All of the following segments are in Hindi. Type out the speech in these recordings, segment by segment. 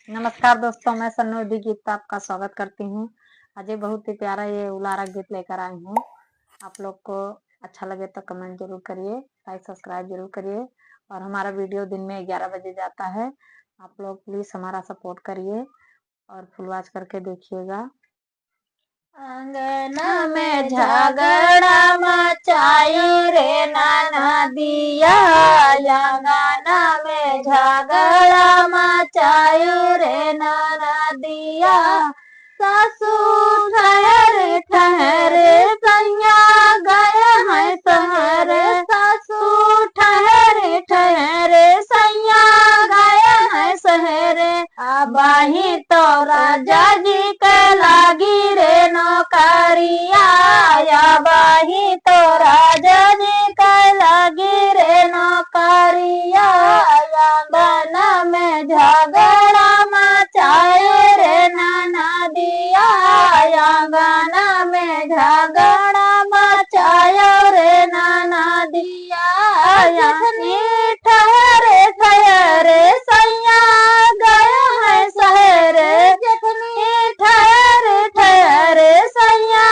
नमस्कार दोस्तों, मैं सन्नू गीत आपका स्वागत करती हूँ। आज ये बहुत ही प्यारा ये उलारा गीत लेकर आई हूँ। आप लोग को अच्छा लगे तो कमेंट जरूर करिए, लाइक सब्सक्राइब जरूर करिए। और हमारा वीडियो दिन में 11 बजे जाता है। आप लोग प्लीज हमारा सपोर्ट करिए और फुल वॉच करके देखिएगा। अंगना में झगड़ा मचायो रे ननदिया, अंगना में झगड़ा मचायो रे ननदिया। सासू ठहर ठहर सैया गए हैं शहर, सासू ठहर ठहर सैया गए हैं शहर। आबाही तो राजा जी के लागी रे नौकरिया, आबाही तो राजा जी के लागी रे नौकरिया। अंगना में झगड़ा मचाए रे ननदिया, अंगना में झगड़ा मचायो रे ननदिया। जखनी ठहर ठहर सैया गए हैं शहर, जखनी ठहर ठहर सैया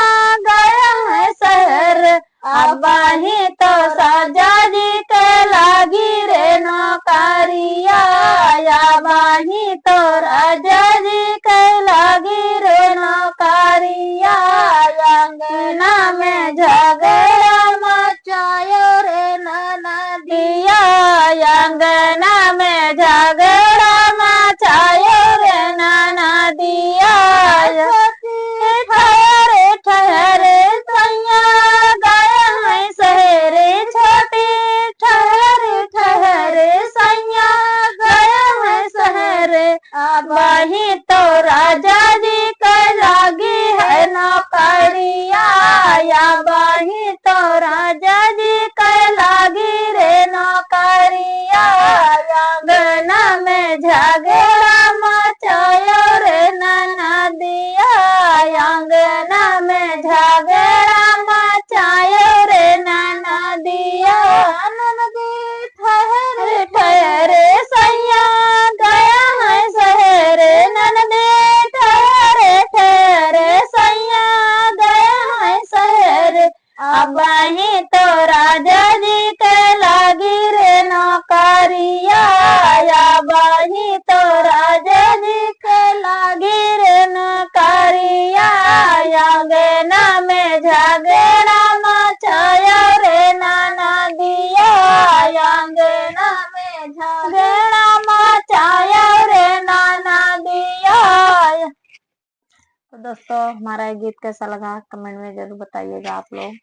गए हैं शहर। आबाही तो राजा जी के लागी रे नौकरिया, आबाही तो राजा जी के लागी रे नौकरिया। अंगना में झगड़ा मचायो रे ननदिया, अंगना में झगड़ा मचायो रे ननदिया। ठहर ठहर सैया गए हैं शहर, छोटी ठहर ठहर सैया गए हैं शहर। आबाही तो राजा जी के लागी है नौकरिया, आबाही तो राजा जी के लागी रे नौकरिया। अंगना में झगड़ा मचायो रे ननदिया, अंगना में झगड़ा मचायो रे ननदिया। ननदी ठहर ठहर सैया गया है शहर, ननदी ठहर ठहर सैया गया है शहर। आबाही तो राजा जी के लागी रे नौकरिया, आबाही तो राजा जी के लागी रे नौकरिया। अंगना में झगड़ा मचाया रे ननदिया, अंगना में झगड़ा मचाया रे ननदिया। तो दोस्तों, हमारा ये गीत कैसा लगा कमेंट में जरूर बताइएगा आप लोग।